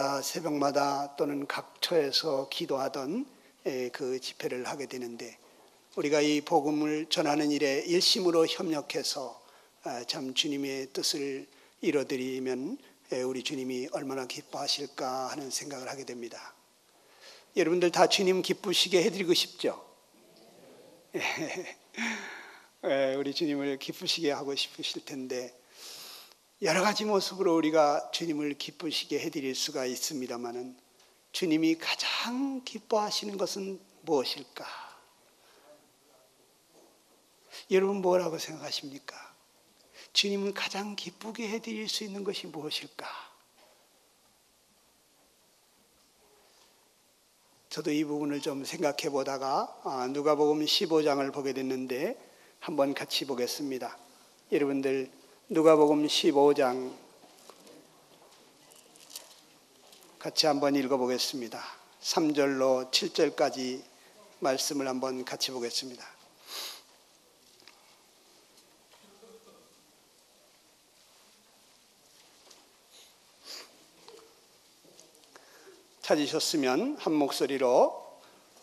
주일마다 새벽마다 또는 각 처에서 기도하던 그 집회를 하게 되는데, 우리가 이 복음을 전하는 일에 일심으로 협력해서 참 주님의 뜻을 이뤄드리면 우리 주님이 얼마나 기뻐하실까 하는 생각을 하게 됩니다. 여러분들 다 주님 기쁘시게 해드리고 싶죠? 우리 주님을 기쁘시게 하고 싶으실 텐데, 여러 가지 모습으로 우리가 주님을 기쁘시게 해드릴 수가 있습니다마는, 주님이 가장 기뻐하시는 것은 무엇일까? 여러분 뭐라고 생각하십니까? 주님을 가장 기쁘게 해드릴 수 있는 것이 무엇일까? 저도 이 부분을 좀 생각해 보다가 누가복음 15장을 보게 됐는데, 한번 같이 보겠습니다. 여러분들 누가복음 15장 같이 한번 읽어보겠습니다. 3절로 7절까지 말씀을 한번 같이 보겠습니다. 찾으셨으면 한 목소리로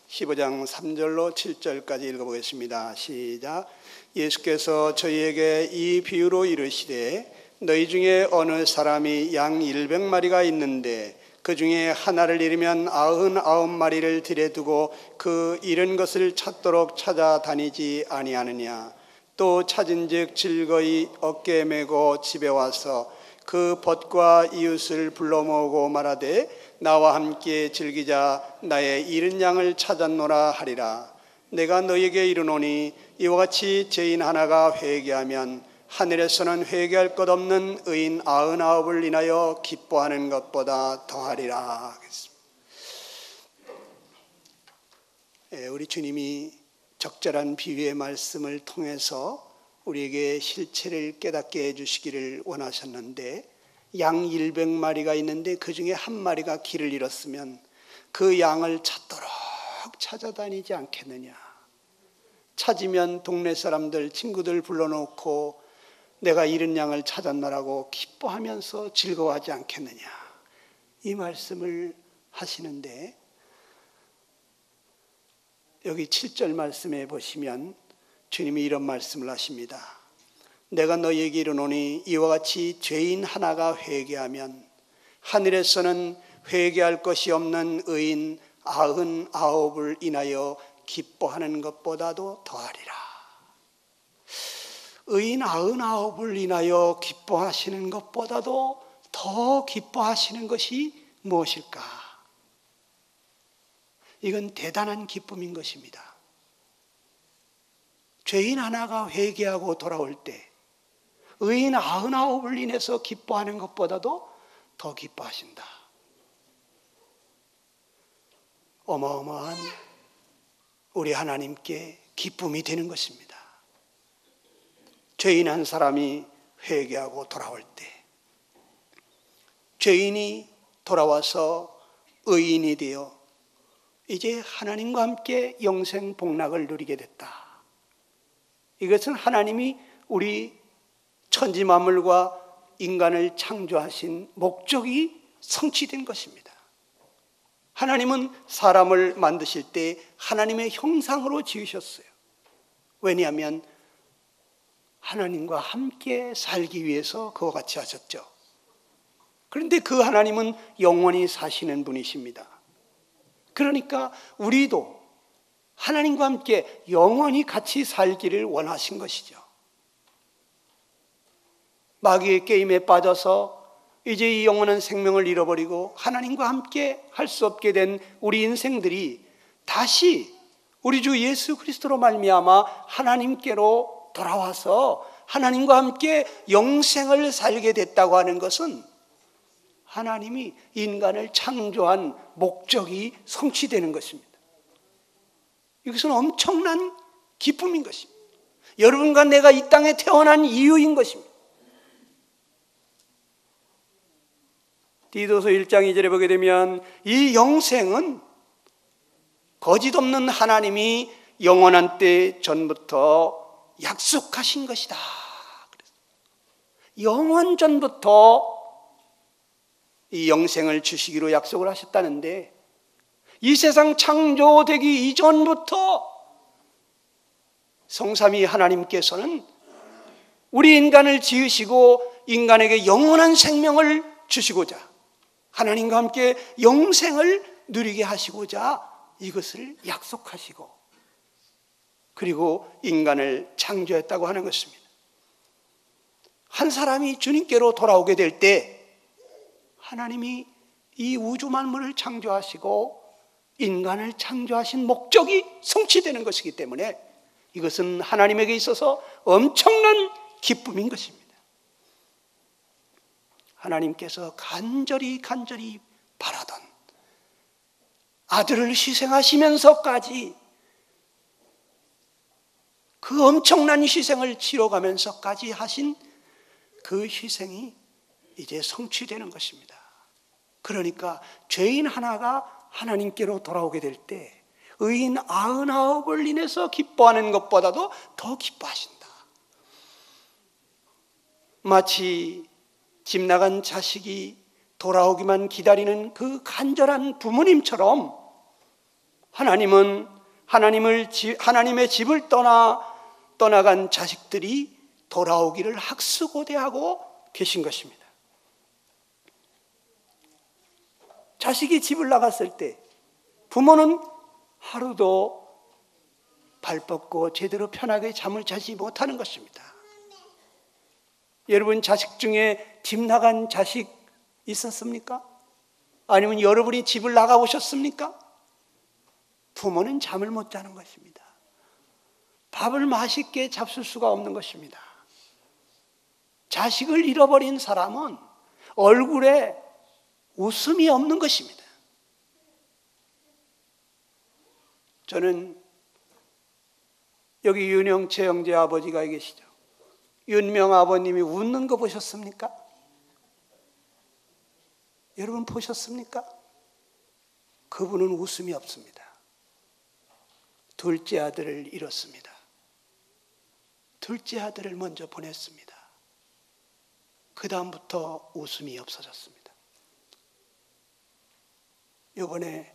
15장 3절로 7절까지 읽어보겠습니다. 시작. 예수께서 저희에게 이 비유로 이르시되, 너희 중에 어느 사람이 양 100마리가 있는데 그 중에 하나를 잃으면 99마리를 들여두고 그 잃은 것을 찾도록 찾아다니지 아니하느냐. 또 찾은즉 즐거이 어깨에 메고 집에 와서 그 벗과 이웃을 불러 모으고 말하되, 나와 함께 즐기자, 나의 잃은 양을 찾았노라 하리라. 내가 너희에게 이르노니 이와 같이 죄인 하나가 회개하면 하늘에서는 회개할 것 없는 의인 99을 인하여 기뻐하는 것보다 더하리라. 우리 주님이 적절한 비유의 말씀을 통해서 우리에게 실체를 깨닫게 해주시기를 원하셨는데, 양 100마리가 있는데 그 중에 한 마리가 길을 잃었으면 그 양을 찾도록 찾아다니지 않겠느냐. 찾으면 동네 사람들, 친구들 불러놓고 내가 잃은 양을 찾았나라고 기뻐하면서 즐거워하지 않겠느냐. 이 말씀을 하시는데, 여기 7절 말씀에 보시면 주님이 이런 말씀을 하십니다. 내가 너희에게 이르노니 이와 같이 죄인 하나가 회개하면 하늘에서는 회개할 것이 없는 의인 99을 인하여 기뻐하는 것보다도 더하리라. 의인 99을 인하여 기뻐하시는 것보다도 더 기뻐하시는 것이 무엇일까? 이건 대단한 기쁨인 것입니다. 죄인 하나가 회개하고 돌아올 때 의인 99을 인해서 기뻐하는 것보다도 더 기뻐하신다. 어마어마한 우리 하나님께 기쁨이 되는 것입니다. 죄인 한 사람이 회개하고 돌아올 때, 죄인이 돌아와서 의인이 되어 이제 하나님과 함께 영생 복락을 누리게 됐다. 이것은 하나님이 우리 천지 만물과 인간을 창조하신 목적이 성취된 것입니다. 하나님은 사람을 만드실 때 하나님의 형상으로 지으셨어요. 왜냐하면 하나님과 함께 살기 위해서 그와 같이 하셨죠. 그런데 그 하나님은 영원히 사시는 분이십니다. 그러니까 우리도 하나님과 함께 영원히 같이 살기를 원하신 것이죠. 마귀의 게임에 빠져서 이제 이 영원한 생명을 잃어버리고 하나님과 함께 할 수 없게 된 우리 인생들이 다시 우리 주 예수 그리스도로 말미암아 하나님께로 돌아와서 하나님과 함께 영생을 살게 됐다고 하는 것은 하나님이 인간을 창조한 목적이 성취되는 것입니다. 이것은 엄청난 기쁨인 것입니다. 여러분과 내가 이 땅에 태어난 이유인 것입니다. 디도서 1장 2절에 보게 되면 이 영생은 거짓 없는 하나님이 영원한 때 전부터 약속하신 것이다. 영원 전부터 이 영생을 주시기로 약속을 하셨다는데, 이 세상 창조되기 이전부터 성삼위 하나님께서는 우리 인간을 지으시고 인간에게 영원한 생명을 주시고자, 하나님과 함께 영생을 누리게 하시고자 이것을 약속하시고, 그리고 인간을 창조했다고 하는 것입니다. 한 사람이 주님께로 돌아오게 될 때 하나님이 이 우주 만물을 창조하시고 인간을 창조하신 목적이 성취되는 것이기 때문에 이것은 하나님에게 있어서 엄청난 기쁨인 것입니다. 하나님께서 간절히 바라던 아들을 희생하시면서까지, 그 엄청난 희생을 치러가면서까지 하신 그 희생이 이제 성취되는 것입니다. 그러니까 죄인 하나가 하나님께로 돌아오게 될 때 의인 99을 인해서 기뻐하는 것보다도 더 기뻐하신다. 마치 집 나간 자식이 돌아오기만 기다리는 그 간절한 부모님처럼 하나님은 하나님의 집을 떠나간 자식들이 돌아오기를 학수고대하고 계신 것입니다. 자식이 집을 나갔을 때 부모는 하루도 발 뻗고 제대로 편하게 잠을 자지 못하는 것입니다. 여러분, 자식 중에 집 나간 자식 있었습니까? 아니면 여러분이 집을 나가보셨습니까? 부모는 잠을 못 자는 것입니다. 밥을 맛있게 잡술 수가 없는 것입니다. 자식을 잃어버린 사람은 얼굴에 웃음이 없는 것입니다. 저는 여기 윤영채 형제 아버지가 계시죠. 윤명 아버님이 웃는 거 보셨습니까? 여러분 보셨습니까? 그분은 웃음이 없습니다. 둘째 아들을 잃었습니다. 둘째 아들을 먼저 보냈습니다. 그 다음부터 웃음이 없어졌습니다. 이번에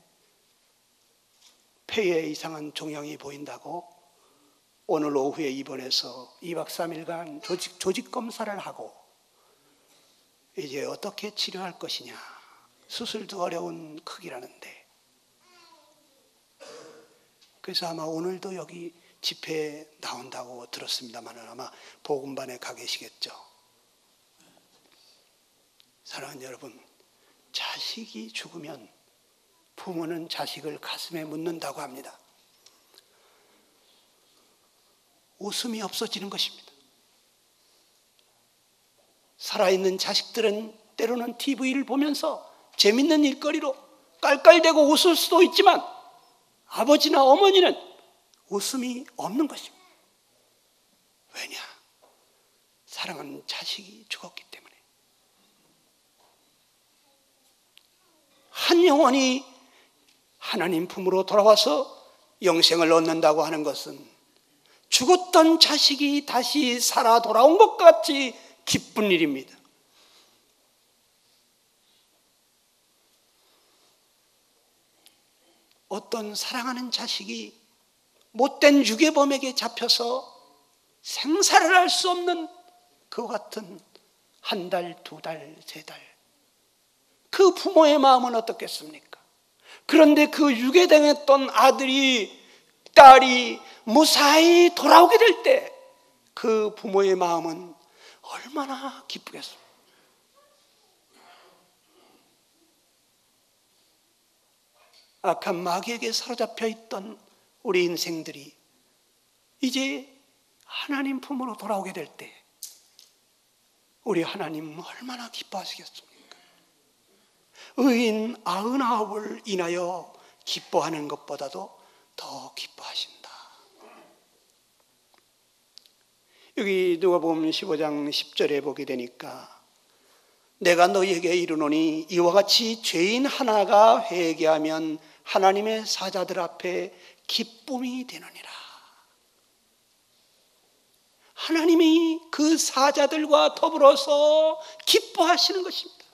폐에 이상한 종양이 보인다고 오늘 오후에 입원해서 2박 3일간 조직 검사를 하고 이제 어떻게 치료할 것이냐, 수술도 어려운 크기라는데, 그래서 아마 오늘도 여기 집회에 나온다고 들었습니다만 아마 복음반에 가 계시겠죠. 사랑하는 여러분, 자식이 죽으면 부모는 자식을 가슴에 묻는다고 합니다. 웃음이 없어지는 것입니다. 살아있는 자식들은 때로는 TV를 보면서 재밌는 일거리로 깔깔대고 웃을 수도 있지만 아버지나 어머니는 웃음이 없는 것입니다. 왜냐? 사랑하는 자식이 죽었기 때문에. 한 영혼이 하나님 품으로 돌아와서 영생을 얻는다고 하는 것은 죽었던 자식이 다시 살아 돌아온 것 같이 기쁜 일입니다. 어떤 사랑하는 자식이 못된 유괴범에게 잡혀서 생사를 알 수 없는 그와 같은 한 달, 두 달, 세 달, 그 부모의 마음은 어떻겠습니까? 그런데 그 유괴당했던 아들이, 딸이 무사히 돌아오게 될 때 그 부모의 마음은 얼마나 기쁘겠습니까? 악한 마귀에게 사로잡혀 있던 우리 인생들이 이제 하나님 품으로 돌아오게 될 때 우리 하나님 얼마나 기뻐하시겠습니까? 의인 99을 인하여 기뻐하는 것보다도 더 기뻐하신다. 여기 누가복음 15장 10절에 보게 되니까 내가 너희에게 이르노니 이와 같이 죄인 하나가 회개하면 하나님의 사자들 앞에 기쁨이 되느니라. 하나님이 그 사자들과 더불어서 기뻐하시는 것입니다.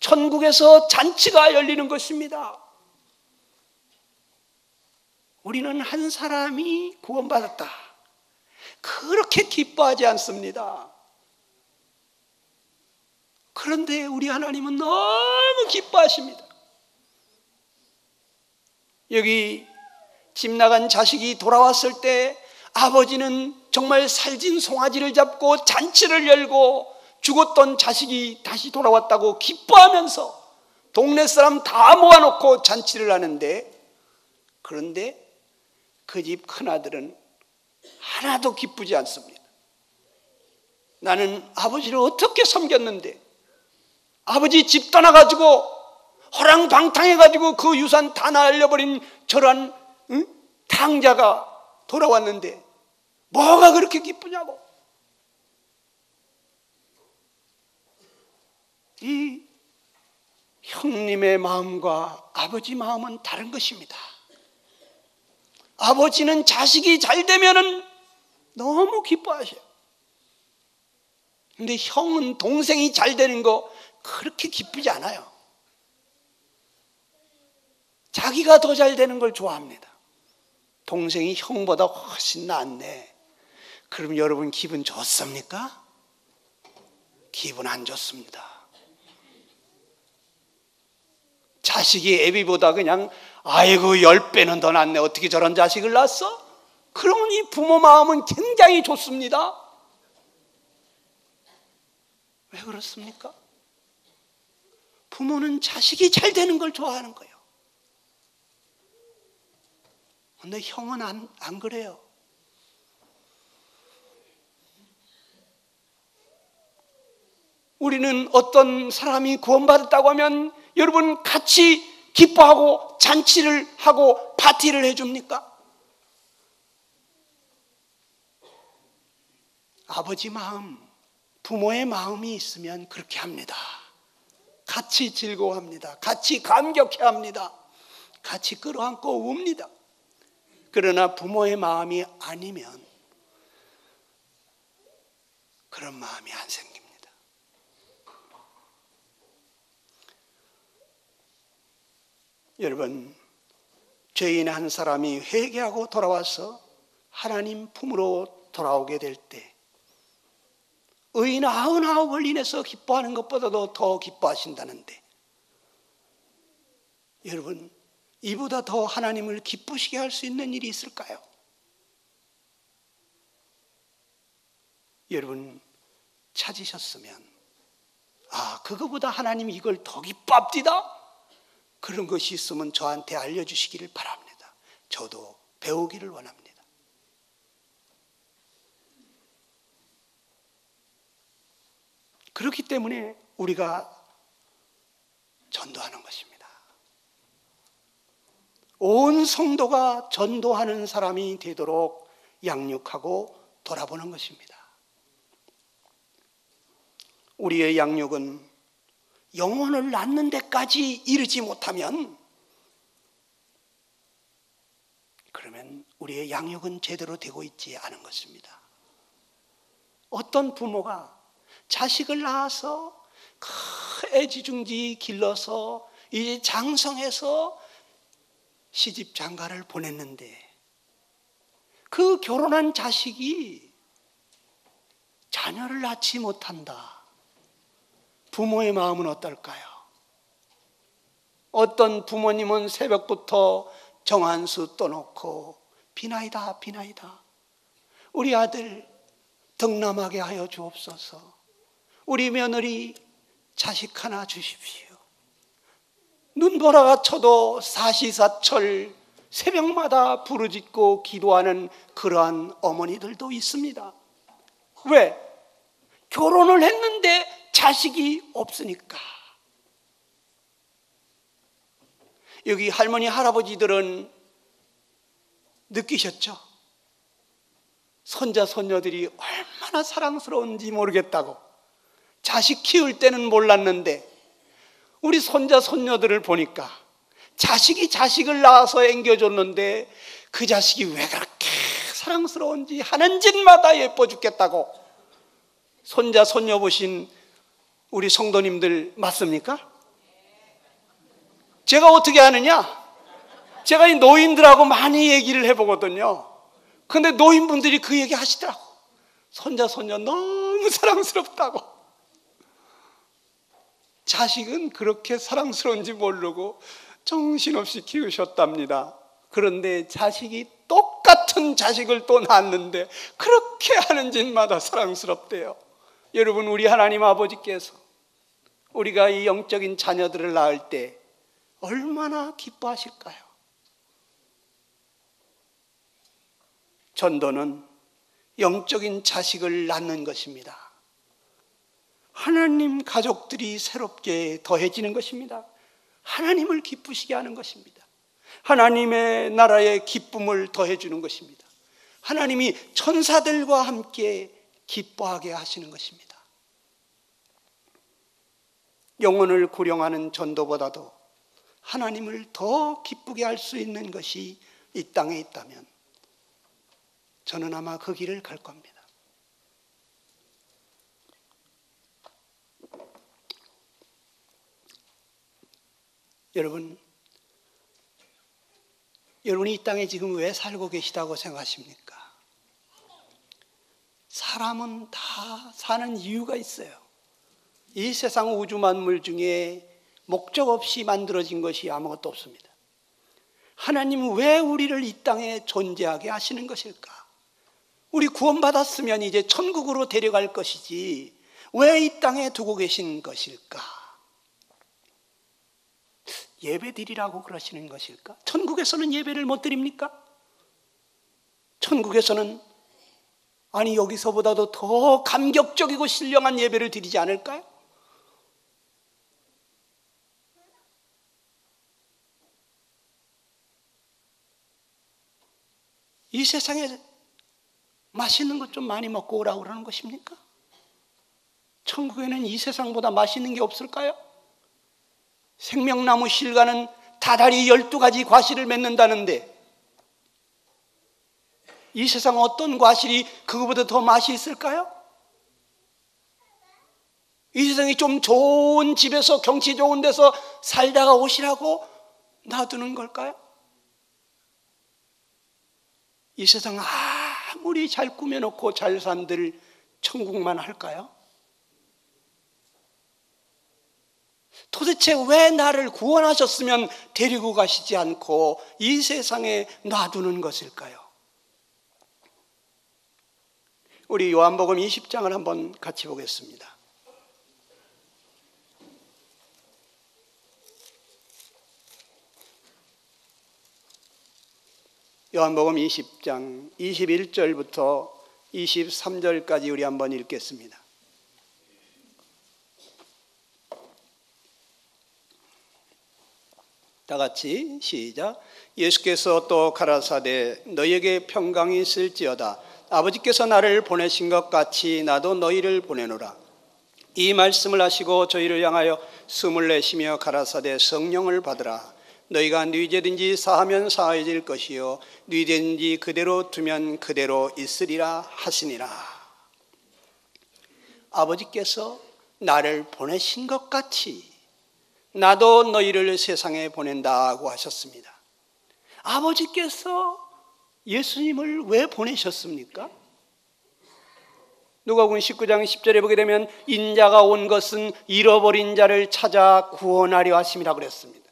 천국에서 잔치가 열리는 것입니다. 우리는 한 사람이 구원받았다, 그렇게 기뻐하지 않습니다. 그런데 우리 하나님은 너무 기뻐하십니다. 여기 집 나간 자식이 돌아왔을 때 아버지는 정말 살진 송아지를 잡고 잔치를 열고 죽었던 자식이 다시 돌아왔다고 기뻐하면서 동네 사람 다 모아놓고 잔치를 하는데, 그런데 그 집 큰아들은 하나도 기쁘지 않습니다. 나는 아버지를 어떻게 섬겼는데, 아버지 집 떠나가지고 허랑방탕해가지고 그 유산 다 날려버린 저런 탕자가 돌아왔는데 뭐가 그렇게 기쁘냐고. 이 형님의 마음과 아버지 마음은 다른 것입니다. 아버지는 자식이 잘 되면은 너무 기뻐하셔요. 근데 형은 동생이 잘 되는 거 그렇게 기쁘지 않아요. 자기가 더 잘 되는 걸 좋아합니다. 동생이 형보다 훨씬 낫네. 그럼 여러분 기분 좋습니까? 기분 안 좋습니다. 자식이 애비보다 그냥 아이고 10배는 더 낫네, 어떻게 저런 자식을 낳았어? 그러면 이 부모 마음은 굉장히 좋습니다. 왜 그렇습니까? 부모는 자식이 잘 되는 걸 좋아하는 거예요. 근데 형은 안 그래요. 우리는 어떤 사람이 구원받았다고 하면 여러분 같이 기뻐하고 잔치를 하고 파티를 해줍니까? 아버지 마음, 부모의 마음이 있으면 그렇게 합니다. 같이 즐거워합니다. 같이 감격해합니다. 같이 끌어안고 웁니다. 그러나 부모의 마음이 아니면 그런 마음이 안 생깁니다. 여러분, 죄인 한 사람이 회개하고 돌아와서 하나님 품으로 돌아오게 될 때 의인 99을 인해서 기뻐하는 것보다도 더 기뻐하신다는데, 여러분 이보다 더 하나님을 기쁘시게 할 수 있는 일이 있을까요? 여러분 찾으셨으면 그거보다 하나님이 이걸 더 기뻐합디다, 그런 것이 있으면 저한테 알려주시기를 바랍니다. 저도 배우기를 원합니다. 그렇기 때문에 우리가 전도하는 것입니다. 온 성도가 전도하는 사람이 되도록 양육하고 돌아보는 것입니다. 우리의 양육은 영혼을 낳는 데까지 이르지 못하면, 그러면 우리의 양육은 제대로 되고 있지 않은 것입니다. 어떤 부모가 자식을 낳아서 애지중지 길러서 이제 장성해서 시집 장가를 보냈는데 그 결혼한 자식이 자녀를 낳지 못한다. 부모의 마음은 어떨까요? 어떤 부모님은 새벽부터 정한수 떠놓고 비나이다 비나이다, 우리 아들 덕남하게 하여 주옵소서, 우리 며느리 자식 하나 주십시오. 눈보라가 쳐도 사시사철 새벽마다 부르짖고 기도하는 그러한 어머니들도 있습니다. 왜? 결혼을 했는데 자식이 없으니까. 여기 할머니 할아버지들은 느끼셨죠? 손자 손녀들이 얼마나 사랑스러운지 모르겠다고. 자식 키울 때는 몰랐는데 우리 손자 손녀들을 보니까 자식이 자식을 낳아서 앵겨줬는데 그 자식이 왜 그렇게 사랑스러운지 하는 짓마다 예뻐 죽겠다고. 손자 손녀 보신 우리 성도님들 맞습니까? 제가 어떻게 아느냐? 제가 이 노인들하고 많이 얘기를 해보거든요. 근데 노인분들이 그 얘기 하시더라고. 손자 손녀 너무 사랑스럽다고. 자식은 그렇게 사랑스러운지 모르고 정신없이 키우셨답니다. 그런데 자식이 똑같은 자식을 또 낳았는데 그렇게 하는 짓마다 사랑스럽대요. 여러분, 우리 하나님 아버지께서 우리가 이 영적인 자녀들을 낳을 때 얼마나 기뻐하실까요? 전도는 영적인 자식을 낳는 것입니다. 하나님 가족들이 새롭게 더해지는 것입니다. 하나님을 기쁘시게 하는 것입니다. 하나님의 나라의 기쁨을 더해주는 것입니다. 하나님이 천사들과 함께 기뻐하게 하시는 것입니다. 영혼을 구령하는 전도보다도 하나님을 더 기쁘게 할 수 있는 것이 이 땅에 있다면 저는 아마 그 길을 갈 겁니다. 여러분이 이 땅에 지금 왜 살고 계시다고 생각하십니까? 사람은 다 사는 이유가 있어요. 이 세상 우주 만물 중에 목적 없이 만들어진 것이 아무것도 없습니다. 하나님은 왜 우리를 이 땅에 존재하게 하시는 것일까? 우리 구원받았으면 이제 천국으로 데려갈 것이지 왜 이 땅에 두고 계신 것일까? 예배 드리라고 그러시는 것일까? 천국에서는 예배를 못 드립니까? 천국에서는 아니 여기서보다도 더 감격적이고 신령한 예배를 드리지 않을까요? 이 세상에 맛있는 것 좀 많이 먹고 오라고 그러는 것입니까? 천국에는 이 세상보다 맛있는 게 없을까요? 생명나무 실과는 다달이 12가지 과실을 맺는다는데 이 세상 어떤 과실이 그거보다 더 맛이 있을까요? 이 세상이 좀 좋은 집에서 경치 좋은 데서 살다가 오시라고 놔두는 걸까요? 이 세상 아무리 잘 꾸며놓고 잘 산들 천국만 할까요? 도대체 왜 나를 구원하셨으면 데리고 가시지 않고 이 세상에 놔두는 것일까요? 우리 요한복음 20장을 한번 같이 보겠습니다. 요한복음 20장 21절부터 23절까지 우리 한번 읽겠습니다. 다 같이 시작. 예수께서 또 가라사대 너희에게 평강이 있을지어다. 아버지께서 나를 보내신 것 같이 나도 너희를 보내노라. 이 말씀을 하시고 저희를 향하여 숨을 내쉬며 가라사대 성령을 받으라. 너희가 뉘제든지 사하면 사해질 것이요 뉘제든지 그대로 두면 그대로 있으리라 하시니라. 아버지께서 나를 보내신 것 같이 나도 너희를 세상에 보낸다고 하셨습니다. 아버지께서 예수님을 왜 보내셨습니까? 누가복음 19장 10절에 보게 되면 인자가 온 것은 잃어버린 자를 찾아 구원하려 하심이라 그랬습니다.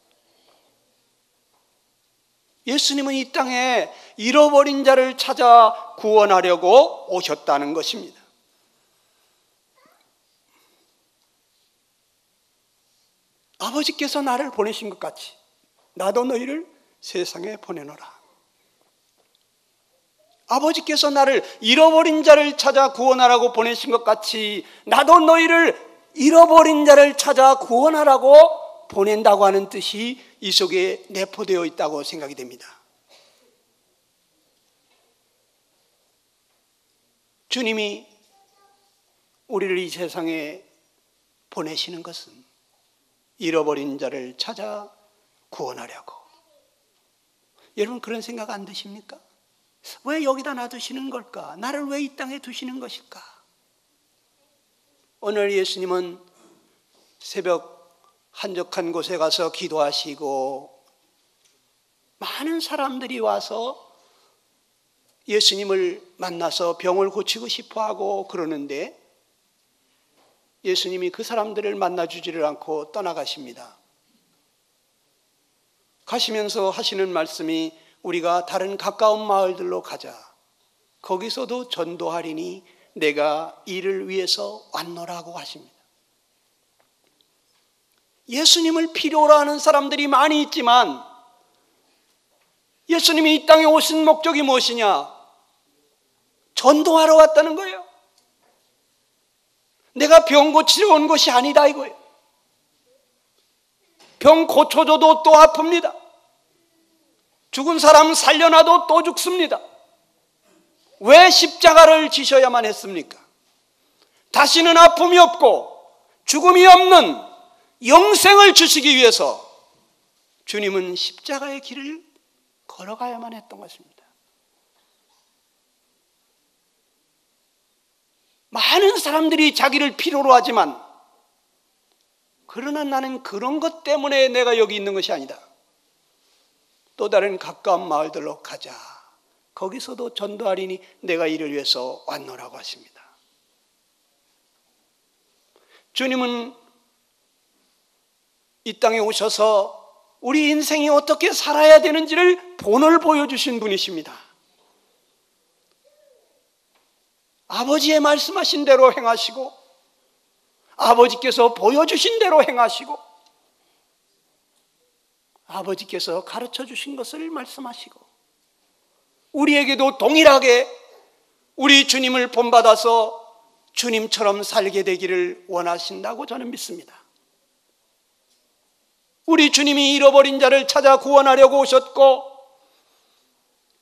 예수님은 이 땅에 잃어버린 자를 찾아 구원하려고 오셨다는 것입니다. 아버지께서 나를 보내신 것 같이 나도 너희를 세상에 보내노라. 아버지께서 나를 잃어버린 자를 찾아 구원하라고 보내신 것 같이 나도 너희를 잃어버린 자를 찾아 구원하라고 보낸다고 하는 뜻이 이 속에 내포되어 있다고 생각이 됩니다. 주님이 우리를 이 세상에 보내시는 것은 잃어버린 자를 찾아 구원하려고. 여러분 그런 생각 안 드십니까? 왜 여기다 놔두시는 걸까? 나를 왜 이 땅에 두시는 것일까? 오늘 예수님은 새벽 한적한 곳에 가서 기도하시고 많은 사람들이 와서 예수님을 만나서 병을 고치고 싶어하고 그러는데 예수님이 그 사람들을 만나주지를 않고 떠나가십니다. 가시면서 하시는 말씀이 우리가 다른 가까운 마을들로 가자. 거기서도 전도하리니 내가 이를 위해서 왔노라고 하십니다. 예수님을 필요로 하는 사람들이 많이 있지만 예수님이 이 땅에 오신 목적이 무엇이냐? 전도하러 왔다는 거예요. 내가 병 고치러 온 것이 아니다 이거예요. 병 고쳐줘도 또 아픕니다. 죽은 사람 살려놔도 또 죽습니다. 왜 십자가를 지셔야만 했습니까? 다시는 아픔이 없고 죽음이 없는 영생을 주시기 위해서 주님은 십자가의 길을 걸어가야만 했던 것입니다. 많은 사람들이 자기를 필요로 하지만 그러나 나는 그런 것 때문에 내가 여기 있는 것이 아니다. 또 다른 가까운 마을들로 가자. 거기서도 전도하리니 내가 이를 위해서 왔노라고 하십니다. 주님은 이 땅에 오셔서 우리 인생이 어떻게 살아야 되는지를 본을 보여주신 분이십니다. 아버지의 말씀하신 대로 행하시고 아버지께서 보여주신 대로 행하시고 아버지께서 가르쳐 주신 것을 말씀하시고 우리에게도 동일하게 우리 주님을 본받아서 주님처럼 살게 되기를 원하신다고 저는 믿습니다. 우리 주님이 잃어버린 자를 찾아 구원하려고 오셨고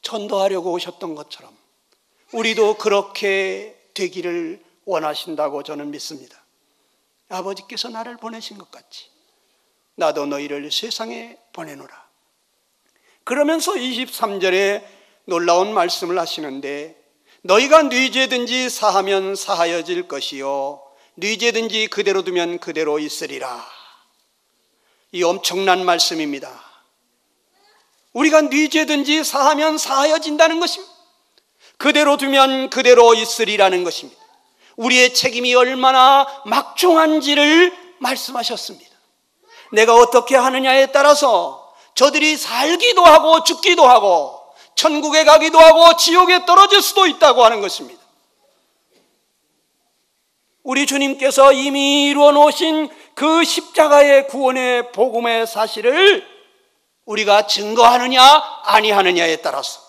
전도하려고 오셨던 것처럼 우리도 그렇게 되기를 원하신다고 저는 믿습니다. 아버지께서 나를 보내신 것 같이 나도 너희를 세상에 보내노라. 그러면서 23절에 놀라운 말씀을 하시는데 너희가 네 죄든지 사하면 사하여질 것이요 네 죄든지 그대로 두면 그대로 있으리라. 이 엄청난 말씀입니다. 우리가 네 죄든지 사하면 사하여진다는 것입니다. 그대로 두면 그대로 있으리라는 것입니다. 우리의 책임이 얼마나 막중한지를 말씀하셨습니다. 내가 어떻게 하느냐에 따라서 저들이 살기도 하고 죽기도 하고 천국에 가기도 하고 지옥에 떨어질 수도 있다고 하는 것입니다. 우리 주님께서 이미 이루어 놓으신 그 십자가의 구원의 복음의 사실을 우리가 증거하느냐 아니하느냐에 따라서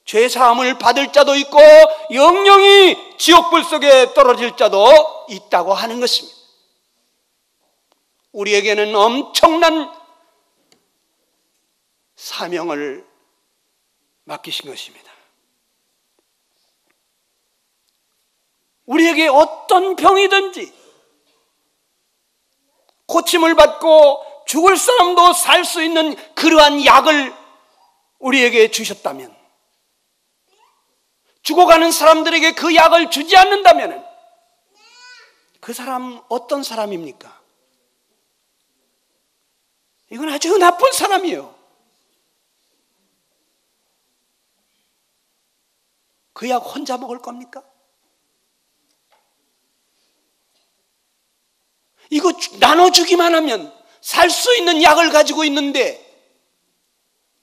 죄사함을 받을 자도 있고 영영이 지옥불 속에 떨어질 자도 있다고 하는 것입니다. 우리에게는 엄청난 사명을 맡기신 것입니다. 우리에게 어떤 병이든지 고침을 받고 죽을 사람도 살 수 있는 그러한 약을 우리에게 주셨다면, 죽어가는 사람들에게 그 약을 주지 않는다면 그 사람 어떤 사람입니까? 이건 아주 나쁜 사람이에요. 그 약 혼자 먹을 겁니까? 이거 나눠주기만 하면 살 수 있는 약을 가지고 있는데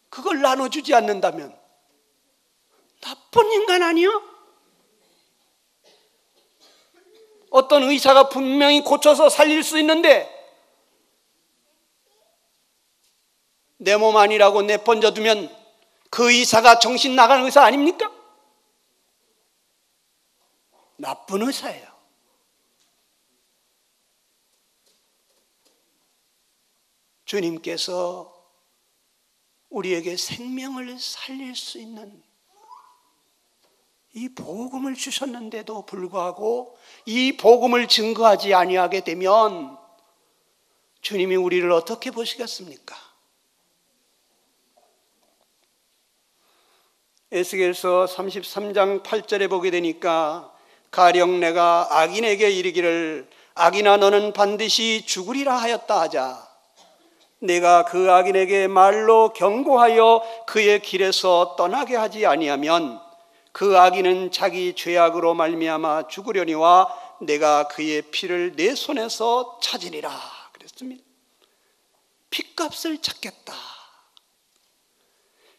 그걸 나눠주지 않는다면 나쁜 인간 아니요? 어떤 의사가 분명히 고쳐서 살릴 수 있는데 내 몸 아니라고 내버려두면 그 의사가 정신 나간 의사 아닙니까? 나쁜 의사예요. 주님께서 우리에게 생명을 살릴 수 있는 이 복음을 주셨는데도 불구하고 이 복음을 증거하지 아니하게 되면 주님이 우리를 어떻게 보시겠습니까? 에스겔서 33장 8절에 보게 되니까 가령 내가 악인에게 이르기를 악인아 너는 반드시 죽으리라 하였다 하자 내가 그 악인에게 말로 경고하여 그의 길에서 떠나게 하지 아니하면 그 악인은 자기 죄악으로 말미암아 죽으려니와 내가 그의 피를 내 손에서 찾으리라 그랬습니다. 핏값을 찾겠다.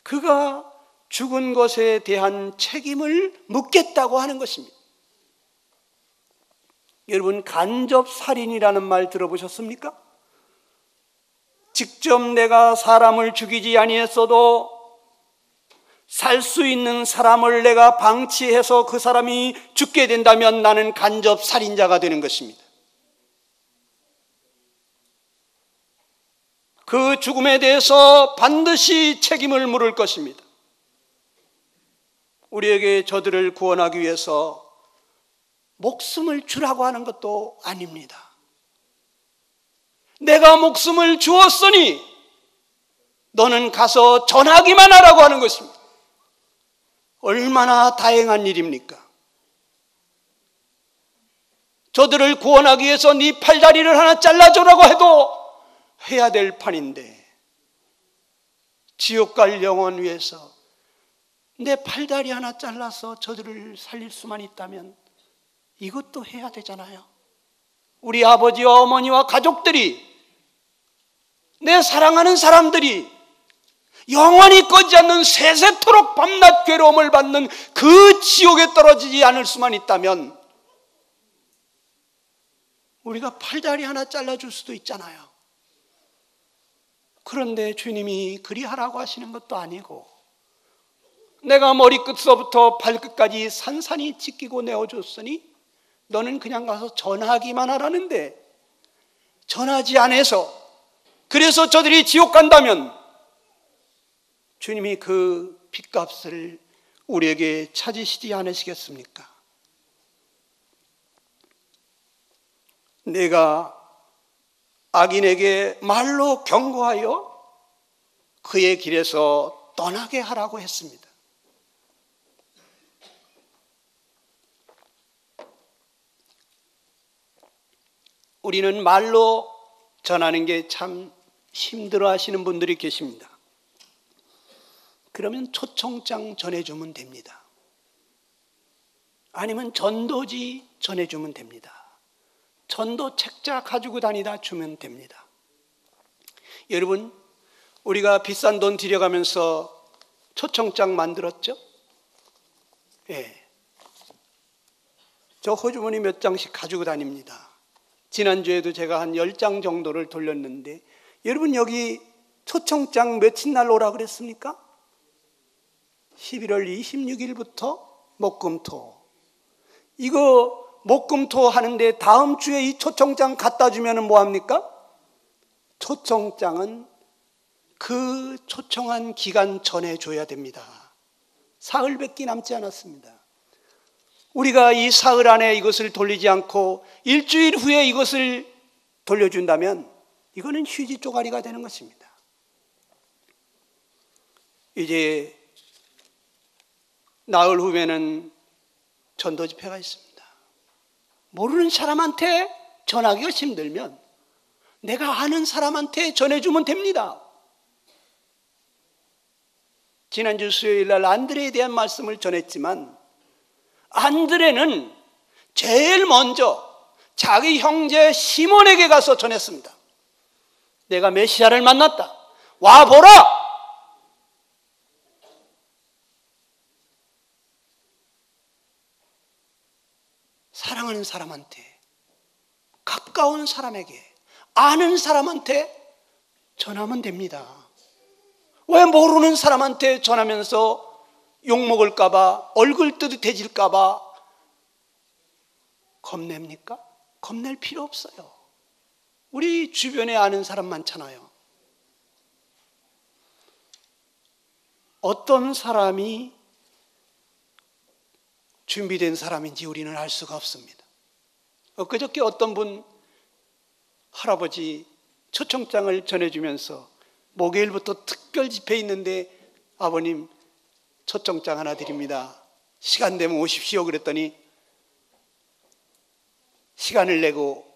그가 죽은 것에 대한 책임을 묻겠다고 하는 것입니다. 여러분, 간접살인이라는 말 들어보셨습니까? 직접 내가 사람을 죽이지 아니했어도 살 수 있는 사람을 내가 방치해서 그 사람이 죽게 된다면 나는 간접살인자가 되는 것입니다. 그 죽음에 대해서 반드시 책임을 물을 것입니다. 우리에게 저들을 구원하기 위해서 목숨을 주라고 하는 것도 아닙니다. 내가 목숨을 주었으니 너는 가서 전하기만 하라고 하는 것입니다. 얼마나 다행한 일입니까? 저들을 구원하기 위해서 네 팔다리를 하나 잘라주라고 해도 해야 될 판인데 지옥 갈 영혼 위해서 내 팔다리 하나 잘라서 저들을 살릴 수만 있다면 이것도 해야 되잖아요. 우리 아버지와 어머니와 가족들이, 내 사랑하는 사람들이 영원히 꺼지지 않는 세세토록 밤낮 괴로움을 받는 그 지옥에 떨어지지 않을 수만 있다면 우리가 팔다리 하나 잘라줄 수도 있잖아요. 그런데 주님이 그리하라고 하시는 것도 아니고 내가 머리끝서부터 발끝까지 산산이 찢기고 내어줬으니 너는 그냥 가서 전하기만 하라는데 전하지 않아서 그래서 저들이 지옥 간다면 주님이 그 핏값을 우리에게 찾으시지 않으시겠습니까? 내가 악인에게 말로 경고하여 그의 길에서 떠나게 하라고 했습니다. 우리는 말로 전하는 게 참 힘들어 하시는 분들이 계십니다. 그러면 초청장 전해주면 됩니다. 아니면 전도지 전해주면 됩니다. 전도 책자 가지고 다니다 주면 됩니다. 여러분, 우리가 비싼 돈 들여가면서 초청장 만들었죠? 예. 저 호주머니 몇 장씩 가지고 다닙니다. 지난주에도 제가 한 10장 정도를 돌렸는데 여러분 여기 초청장 며칠 날 오라 그랬습니까? 11월 26일부터 목금토. 이거 목금토 하는데 다음 주에 이 초청장 갖다 주면 뭐합니까? 초청장은 그 초청한 기간 전에 줘야 됩니다. 사흘밖에 남지 않았습니다. 우리가 이 사흘 안에 이것을 돌리지 않고 일주일 후에 이것을 돌려준다면 이거는 휴지 쪼가리가 되는 것입니다. 이제 나흘 후에는 전도 집회가 있습니다. 모르는 사람한테 전하기가 힘들면 내가 아는 사람한테 전해주면 됩니다. 지난주 수요일 날 안드레에 대한 말씀을 전했지만 안드레는 제일 먼저 자기 형제 시몬에게 가서 전했습니다. 내가 메시아를 만났다. 와보라! 사랑하는 사람한테, 가까운 사람에게, 아는 사람한테 전하면 됩니다. 왜 모르는 사람한테 전하면서 욕먹을까봐, 얼굴 뜨뜻해질까봐 겁냅니까? 겁낼 필요 없어요. 우리 주변에 아는 사람 많잖아요. 어떤 사람이 준비된 사람인지 우리는 알 수가 없습니다. 그저께 어떤 분 할아버지 초청장을 전해주면서 목요일부터 특별 집회 있는데 아버님 초청장 하나 드립니다. 시간 되면 오십시오 그랬더니 시간을 내고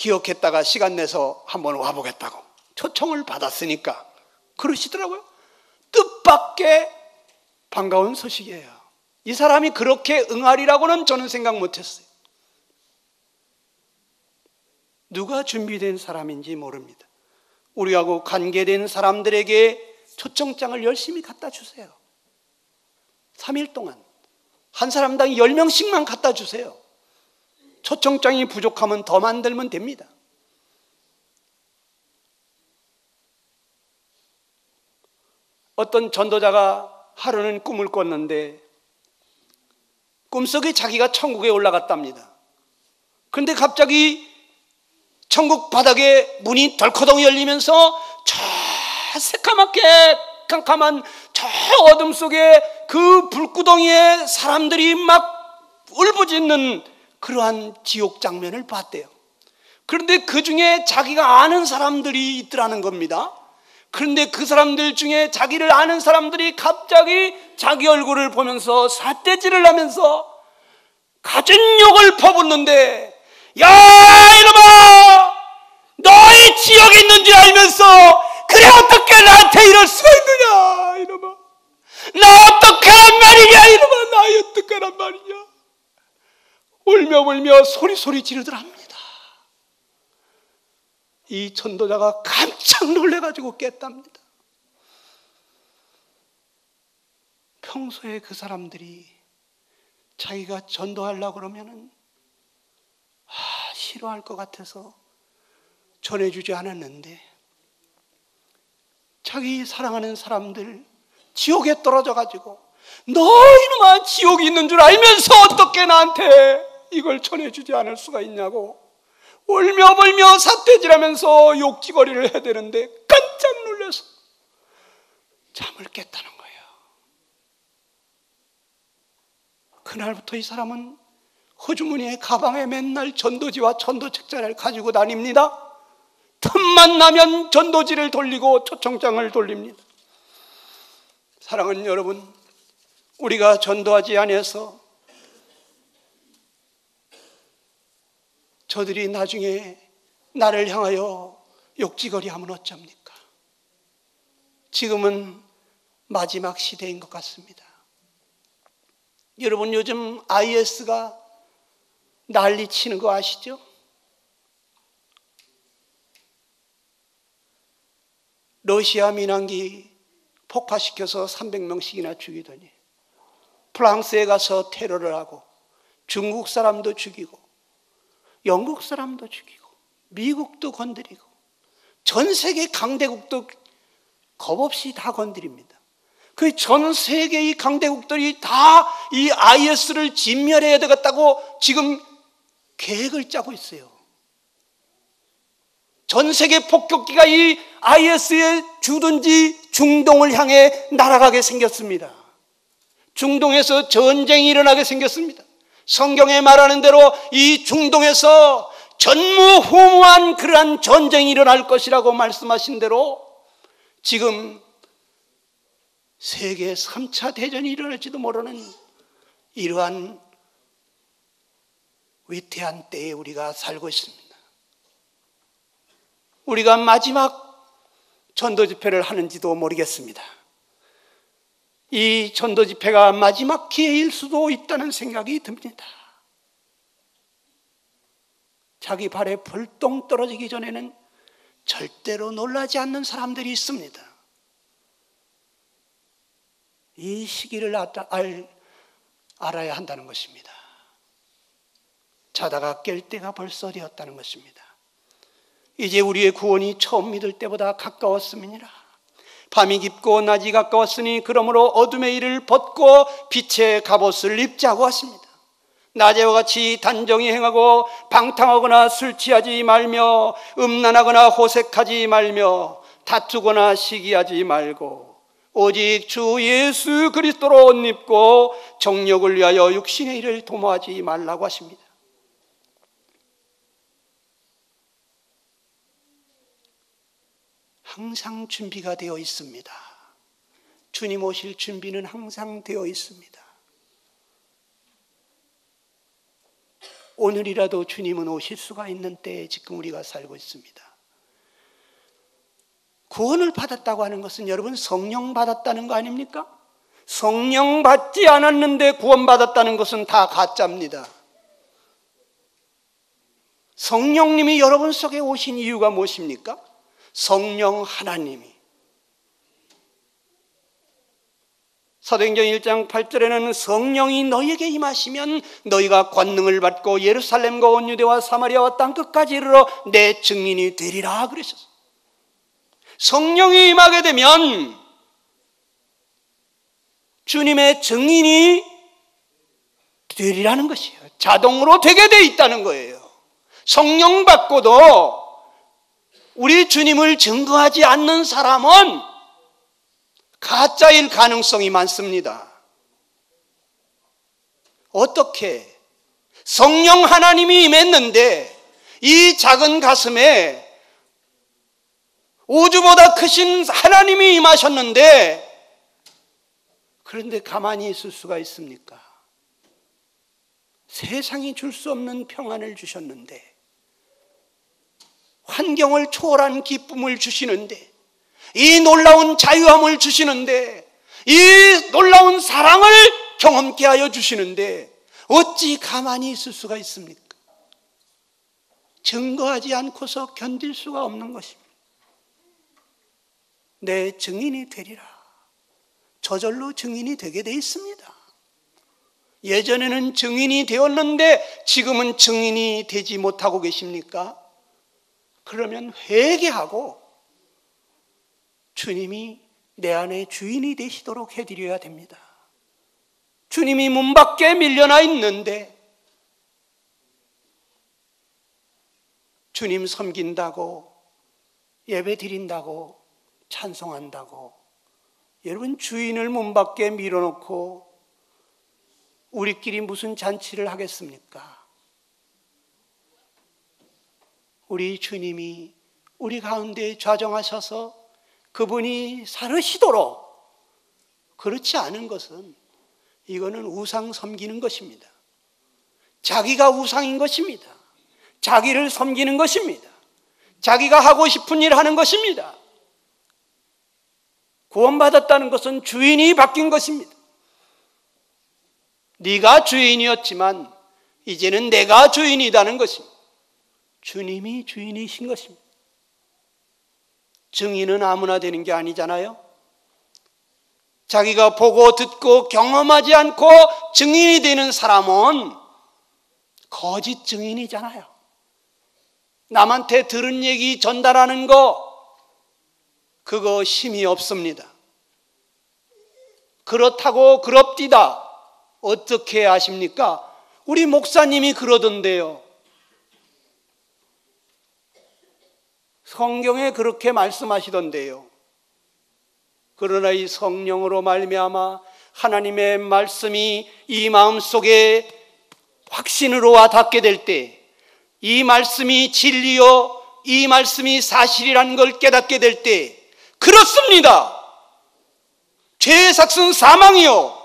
기억했다가 시간 내서 한번 와보겠다고 초청을 받았으니까 그러시더라고요. 뜻밖의 반가운 소식이에요. 이 사람이 그렇게 응하리라고는 저는 생각 못했어요. 누가 준비된 사람인지 모릅니다. 우리하고 관계된 사람들에게 초청장을 열심히 갖다 주세요. 3일 동안 한 사람당 10명씩만 갖다 주세요. 초청장이 부족하면 더 만들면 됩니다. 어떤 전도자가 하루는 꿈을 꿨는데 꿈속에 자기가 천국에 올라갔답니다. 그런데 갑자기 천국 바닥에 문이 덜커덩 열리면서 저 새까맣게 캄캄한 저 어둠 속에 그 불구덩이에 사람들이 막 울부짖는 그러한 지옥 장면을 봤대요. 그런데 그 중에 자기가 아는 사람들이 있더라는 겁니다. 그런데 그 사람들 중에 자기를 아는 사람들이 갑자기 자기 얼굴을 보면서 삿대질을 하면서 갖은 욕을 퍼붓는데, 야 이놈아, 너의 지옥에 있는 줄 알면서 그래 어떻게 나한테 이럴 수가 있느냐 이놈아, 나 어떡하란 말이냐 이놈아, 나 어떡하란 말이냐, 울며 소리 지르더랍니다. 이 전도자가 깜짝 놀래가지고 깼답니다. 평소에 그 사람들이 자기가 전도하려고 그러면은 싫어할 것 같아서 전해주지 않았는데, 자기 사랑하는 사람들 지옥에 떨어져가지고 너 이놈아 지옥이 있는 줄 알면서 어떻게 나한테 이걸 전해주지 않을 수가 있냐고 울며 삿대질하면서 욕지거리를 해야 되는데 깜짝 놀라서 잠을 깼다는 거예요. 그날부터 이 사람은 호주머니에 가방에 맨날 전도지와 전도책자를 가지고 다닙니다. 틈만 나면 전도지를 돌리고 초청장을 돌립니다. 사랑하는 여러분, 우리가 전도하지 않아서 저들이 나중에 나를 향하여 욕지거리하면 어쩝니까? 지금은 마지막 시대인 것 같습니다. 여러분, 요즘 IS가 난리 치는 거 아시죠? 러시아 민항기 폭파시켜서 300명씩이나 죽이더니 프랑스에 가서 테러를 하고 중국 사람도 죽이고 영국 사람도 죽이고 미국도 건드리고 전 세계 강대국도 겁없이 다 건드립니다. 그 전 세계 이 강대국들이 다 이 IS를 진멸해야 되겠다고 지금 계획을 짜고 있어요. 전 세계 폭격기가 이 IS에 주든지 중동을 향해 날아가게 생겼습니다. 중동에서 전쟁이 일어나게 생겼습니다. 성경에 말하는 대로 이 중동에서 전무후무한 그러한 전쟁이 일어날 것이라고 말씀하신 대로 지금 세계 3차 대전이 일어날지도 모르는 이러한 위태한 때에 우리가 살고 있습니다. 우리가 마지막 전도 집회를 하는지도 모르겠습니다. 이 전도 집회가 마지막 기회일 수도 있다는 생각이 듭니다. 자기 발에 불똥 떨어지기 전에는 절대로 놀라지 않는 사람들이 있습니다. 이 시기를 알아야 한다는 것입니다. 자다가 깰 때가 벌써 되었다는 것입니다. 이제 우리의 구원이 처음 믿을 때보다 가까웠음이니라. 밤이 깊고 낮이 가까웠으니 그러므로 어둠의 일을 벗고 빛의 갑옷을 입자고 하십니다. 낮에와 같이 단정히 행하고 방탕하거나 술 취하지 말며 음란하거나 호색하지 말며 다투거나 시기하지 말고 오직 주 예수 그리스도로 옷 입고 정욕을 위하여 육신의 일을 도모하지 말라고 하십니다. 항상 준비가 되어 있습니다. 주님 오실 준비는 항상 되어 있습니다. 오늘이라도 주님은 오실 수가 있는 때에 지금 우리가 살고 있습니다. 구원을 받았다고 하는 것은 여러분 성령 받았다는 거 아닙니까? 성령 받지 않았는데 구원 받았다는 것은 다 가짜입니다. 성령님이 여러분 속에 오신 이유가 무엇입니까? 성령 하나님이. 사도행전 1장 8절에는 성령이 너희에게 임하시면 너희가 권능을 받고 예루살렘과 온 유대와 사마리아와 땅끝까지 이르러 내 증인이 되리라 그러셨어요. 성령이 임하게 되면 주님의 증인이 되리라는 것이에요. 자동으로 되게 돼 있다는 거예요. 성령 받고도 우리 주님을 증거하지 않는 사람은 가짜일 가능성이 많습니다. 어떻게? 성령 하나님이 임했는데 이 작은 가슴에 우주보다 크신 하나님이 임하셨는데 그런데 가만히 있을 수가 있습니까? 세상이 줄 수 없는 평안을 주셨는데, 환경을 초월한 기쁨을 주시는데, 이 놀라운 자유함을 주시는데, 이 놀라운 사랑을 경험케 하여 주시는데 어찌 가만히 있을 수가 있습니까? 증거하지 않고서 견딜 수가 없는 것입니다. 내 증인이 되리라. 저절로 증인이 되게 돼 있습니다. 예전에는 증인이 되었는데 지금은 증인이 되지 못하고 계십니까? 그러면 회개하고 주님이 내 안에 주인이 되시도록 해드려야 됩니다. 주님이 문 밖에 밀려나 있는데 주님 섬긴다고, 예배 드린다고, 찬송한다고 여러분 주인을 문 밖에 밀어놓고 우리끼리 무슨 잔치를 하겠습니까? 우리 주님이 우리 가운데 좌정하셔서 그분이 살으시도록, 그렇지 않은 것은 이거는 우상 섬기는 것입니다. 자기가 우상인 것입니다. 자기를 섬기는 것입니다. 자기가 하고 싶은 일 하는 것입니다. 구원받았다는 것은 주인이 바뀐 것입니다. 네가 주인이었지만 이제는 내가 주인이라는 것입니다. 주님이 주인이신 것입니다. 증인은 아무나 되는 게 아니잖아요. 자기가 보고 듣고 경험하지 않고 증인이 되는 사람은 거짓 증인이잖아요. 남한테 들은 얘기 전달하는 거, 그거 힘이 없습니다. 그렇다고 그럽디다. 어떻게 아십니까? 우리 목사님이 그러던데요. 성경에 그렇게 말씀하시던데요. 그러나 이 성령으로 말미암아 하나님의 말씀이 이 마음속에 확신으로 와 닿게 될 때, 이 말씀이 진리요, 이 말씀이 사실이라는 걸 깨닫게 될 때, 그렇습니다. 죄의 삭은 사망이요.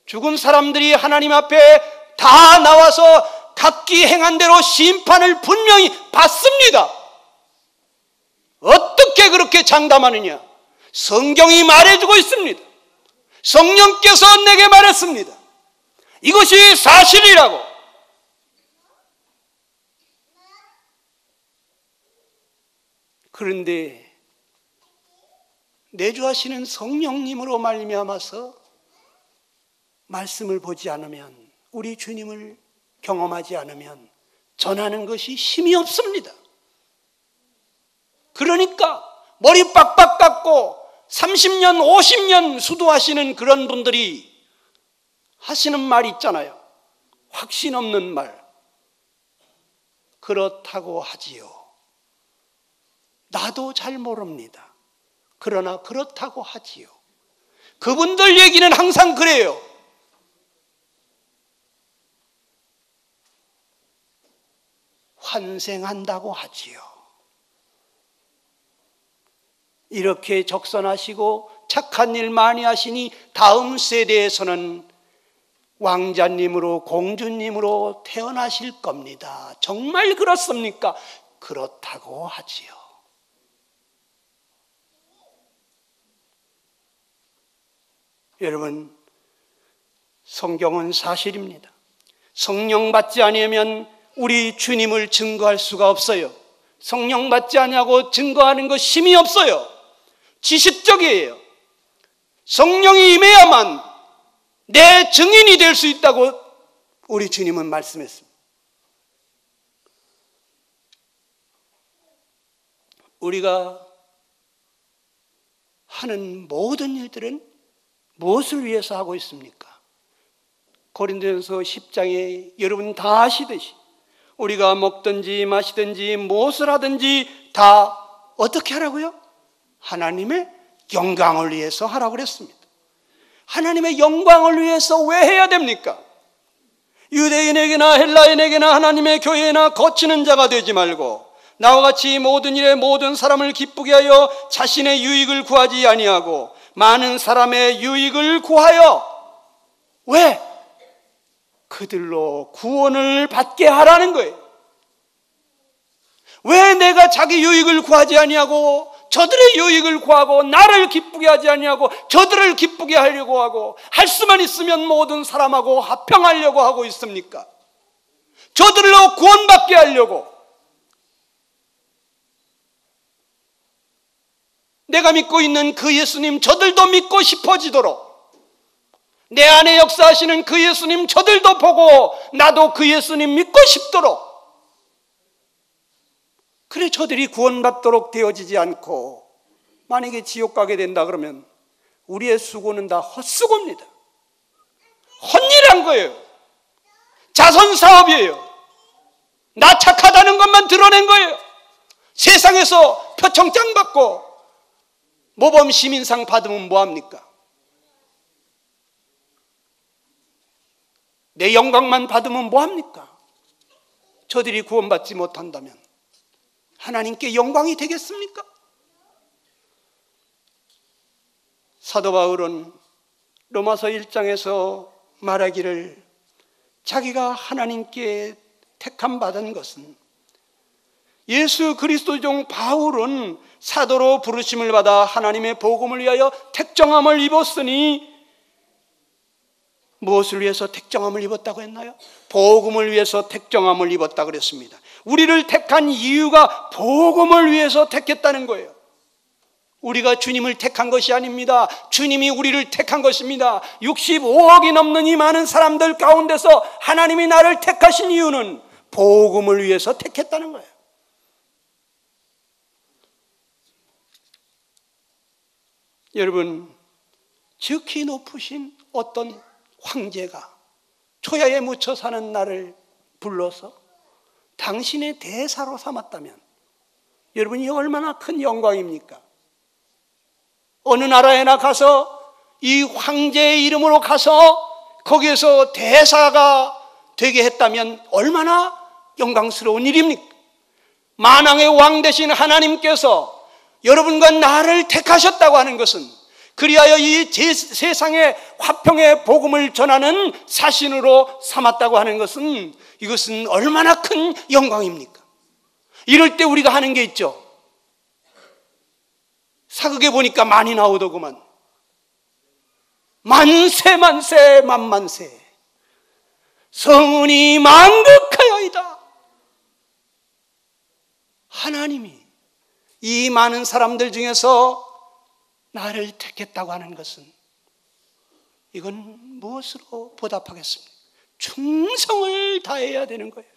죽은 사람들이 하나님 앞에 다 나와서 각기 행한 대로 심판을 분명히 받습니다. 어떻게 그렇게 장담하느냐? 성경이 말해주고 있습니다. 성령께서 내게 말했습니다. 이것이 사실이라고. 그런데 내주하시는 성령님으로 말미암아서 말씀을 보지 않으면, 우리 주님을 경험하지 않으면 전하는 것이 힘이 없습니다. 그러니까 머리 빡빡 깎고 30년, 50년 수도하시는 그런 분들이 하시는 말 있잖아요. 확신 없는 말. 그렇다고 하지요. 나도 잘 모릅니다. 그러나 그렇다고 하지요. 그분들 얘기는 항상 그래요. 환생한다고 하지요. 이렇게 적선하시고 착한 일 많이 하시니 다음 세대에서는 왕자님으로 공주님으로 태어나실 겁니다. 정말 그렇습니까? 그렇다고 하지요. 여러분, 성경은 사실입니다. 성령 받지 아니하면 우리 주님을 증거할 수가 없어요. 성령 받지 아니하고 증거하는 것 힘이 없어요. 지식적이에요. 성령이 임해야만 내 증인이 될 수 있다고 우리 주님은 말씀했습니다. 우리가 하는 모든 일들은 무엇을 위해서 하고 있습니까? 고린도전서 10장에 여러분 다 아시듯이 우리가 먹든지 마시든지 무엇을 하든지 다 어떻게 하라고요? 하나님의 영광을 위해서 하라고 그랬습니다. 하나님의 영광을 위해서 왜 해야 됩니까? 유대인에게나 헬라인에게나 하나님의 교회나 거치는 자가 되지 말고 나와 같이 모든 일에 모든 사람을 기쁘게 하여 자신의 유익을 구하지 아니하고 많은 사람의 유익을 구하여 왜? 그들로 구원을 받게 하라는 거예요. 왜 내가 자기 유익을 구하지 아니하고 저들의 유익을 구하고 나를 기쁘게 하지 아니하고 저들을 기쁘게 하려고 하고 할 수만 있으면 모든 사람하고 합평하려고 하고 있습니까? 저들로 구원받게 하려고 내가 믿고 있는 그 예수님 저들도 믿고 싶어지도록 내 안에 역사하시는 그 예수님 저들도 보고 나도 그 예수님 믿고 싶도록 그래 저들이 구원받도록 되어지지 않고 만약에 지옥 가게 된다 그러면 우리의 수고는 다 헛수고입니다. 헛일한 거예요. 자선사업이에요. 나 착하다는 것만 드러낸 거예요. 세상에서 표창장 받고 모범 시민상 받으면 뭐합니까? 내 영광만 받으면 뭐합니까? 저들이 구원받지 못한다면 하나님께 영광이 되겠습니까? 사도 바울은 로마서 1장에서 말하기를 자기가 하나님께 택함 받은 것은 예수 그리스도 종 바울은 사도로 부르심을 받아 하나님의 복음을 위하여 택정함을 입었으니 무엇을 위해서 택정함을 입었다고 했나요? 복음을 위해서 택정함을 입었다고 그랬습니다. 우리를 택한 이유가 복음을 위해서 택했다는 거예요. 우리가 주님을 택한 것이 아닙니다. 주님이 우리를 택한 것입니다. 65억이 넘는 이 많은 사람들 가운데서 하나님이 나를 택하신 이유는 복음을 위해서 택했다는 거예요. 여러분, 지극히 높으신 어떤 황제가 초야에 묻혀 사는 나를 불러서 당신의 대사로 삼았다면 여러분이 얼마나 큰 영광입니까? 어느 나라에나 가서 이 황제의 이름으로 가서 거기에서 대사가 되게 했다면 얼마나 영광스러운 일입니까? 만왕의 왕 되신 하나님께서 여러분과 나를 택하셨다고 하는 것은 그리하여 이 세상의 화평의 복음을 전하는 사신으로 삼았다고 하는 것은 이것은 얼마나 큰 영광입니까? 이럴 때 우리가 하는 게 있죠. 사극에 보니까 많이 나오더구만. 만세 만세 만만세 성은이 만극하여이다. 하나님이 이 많은 사람들 중에서 나를 택했다고 하는 것은 이건 무엇으로 보답하겠습니까? 충성을 다해야 되는 거예요.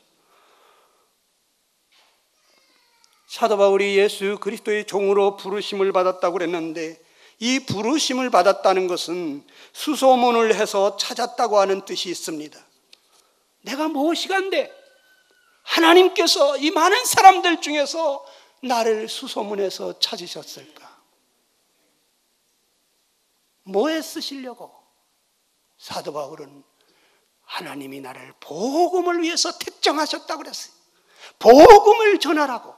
사도 바울이 예수 그리스도의 종으로 부르심을 받았다고 그랬는데 이 부르심을 받았다는 것은 수소문을 해서 찾았다고 하는 뜻이 있습니다. 내가 무엇이간데 하나님께서 이 많은 사람들 중에서 나를 수소문해서 찾으셨을까? 뭐에 쓰시려고? 사도 바울은 하나님이 나를 복음을 위해서 택정하셨다고 그랬어요. 복음을 전하라고.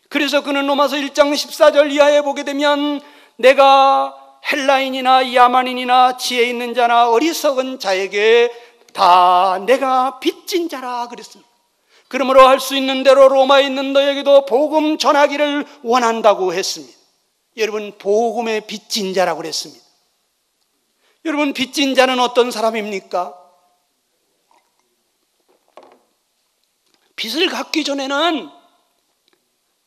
그래서 그는 로마서 1장 14절 이하에 보게 되면 내가 헬라인이나 야만인이나 지혜 있는 자나 어리석은 자에게 다 내가 빚진 자라 그랬습니다. 그러므로 할 수 있는 대로 로마에 있는 너에게도 복음 전하기를 원한다고 했습니다. 여러분, 복음의 빚진 자라고 그랬습니다. 여러분, 빚진 자는 어떤 사람입니까? 빚을 갚기 전에는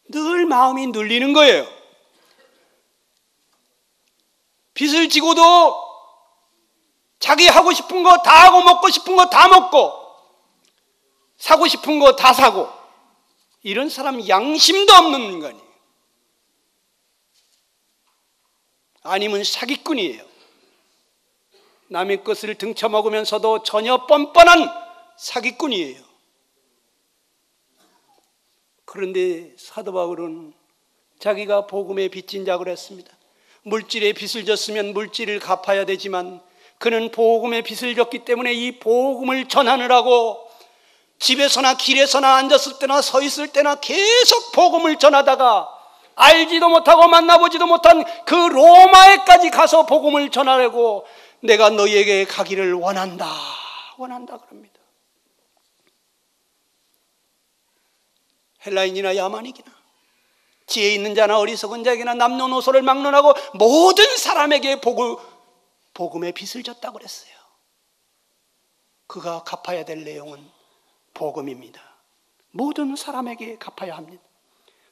늘 마음이 눌리는 거예요. 빚을 지고도 자기 하고 싶은 거 다 하고 먹고 싶은 거 다 먹고 사고 싶은 거 다 사고, 이런 사람 양심도 없는 인간이에요. 아니면 사기꾼이에요. 남의 것을 등쳐먹으면서도 전혀 뻔뻔한 사기꾼이에요. 그런데 사도 바울은 자기가 복음에 빚진 자고 그랬습니다. 물질에 빚을 졌으면 물질을 갚아야 되지만 그는 복음에 빚을 졌기 때문에 이 복음을 전하느라고 집에서나 길에서나 앉았을 때나 서 있을 때나 계속 복음을 전하다가 알지도 못하고 만나보지도 못한 그 로마에까지 가서 복음을 전하려고 내가 너희에게 가기를 원한다 그럽니다. 헬라인이나 야만이기나 지혜 있는 자나 어리석은 자에게나 남녀노소를 막론하고 모든 사람에게 복음의 빚을 졌다고 그랬어요. 그가 갚아야 될 내용은 복음입니다. 모든 사람에게 갚아야 합니다.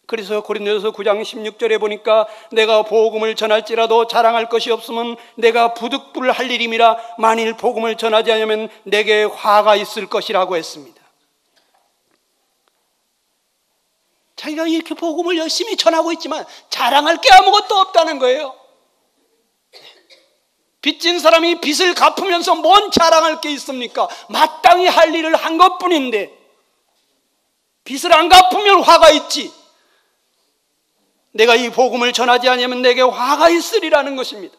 그래서 고린도전서 9장 16절에 보니까 내가 복음을 전할지라도 자랑할 것이 없으면 내가 부득불할 일임이라 만일 복음을 전하지 않으면 내게 화가 있을 것이라고 했습니다. 자기가 이렇게 복음을 열심히 전하고 있지만 자랑할 게 아무것도 없다는 거예요. 빚진 사람이 빚을 갚으면서 뭔 자랑할 게 있습니까? 마땅히 할 일을 한 것뿐인데 빚을 안 갚으면 화가 있지. 내가 이 복음을 전하지 않으면 내게 화가 있으리라는 것입니다.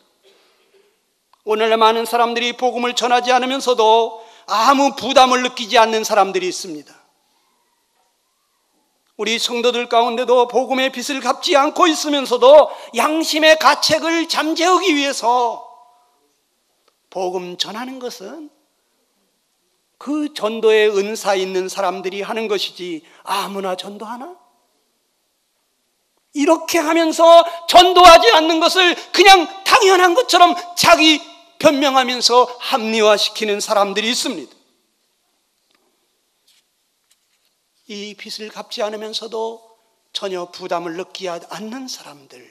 오늘날 많은 사람들이 복음을 전하지 않으면서도 아무 부담을 느끼지 않는 사람들이 있습니다. 우리 성도들 가운데도 복음의 빚을 갚지 않고 있으면서도 양심의 가책을 잠재우기 위해서 복음 전하는 것은 그 전도의 은사 있는 사람들이 하는 것이지 아무나 전도하나? 이렇게 하면서 전도하지 않는 것을 그냥 당연한 것처럼 자기 변명하면서 합리화시키는 사람들이 있습니다. 이 빚을 갚지 않으면서도 전혀 부담을 느끼지 않는 사람들,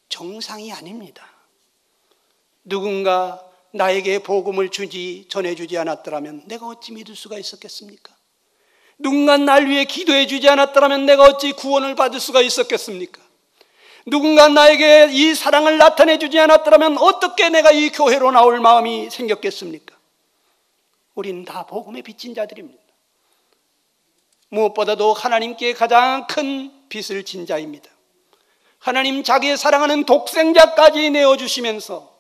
정상이 아닙니다. 누군가 나에게 복음을 전해주지 않았더라면 내가 어찌 믿을 수가 있었겠습니까? 누군가 날 위해 기도해 주지 않았더라면 내가 어찌 구원을 받을 수가 있었겠습니까? 누군가 나에게 이 사랑을 나타내 주지 않았더라면 어떻게 내가 이 교회로 나올 마음이 생겼겠습니까? 우리는 다 복음에 빚진 자들입니다. 무엇보다도 하나님께 가장 큰 빚을 진 자입니다. 하나님 자기의 사랑하는 독생자까지 내어주시면서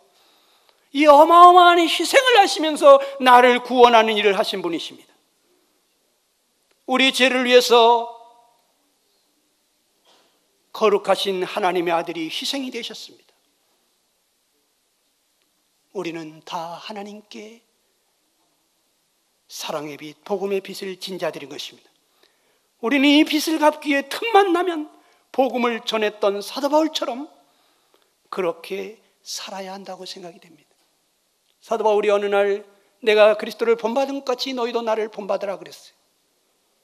이 어마어마한 희생을 하시면서 나를 구원하는 일을 하신 분이십니다. 우리 죄를 위해서 거룩하신 하나님의 아들이 희생이 되셨습니다. 우리는 다 하나님께 사랑의 빚, 복음의 빚을 진 자들인 것입니다. 우리는 이 빚을 갚기 위해 틈만 나면 복음을 전했던 사도 바울처럼 그렇게 살아야 한다고 생각이 됩니다. 사도 바울이 어느 날 내가 그리스도를 본받은 것 같이 너희도 나를 본받으라 그랬어요.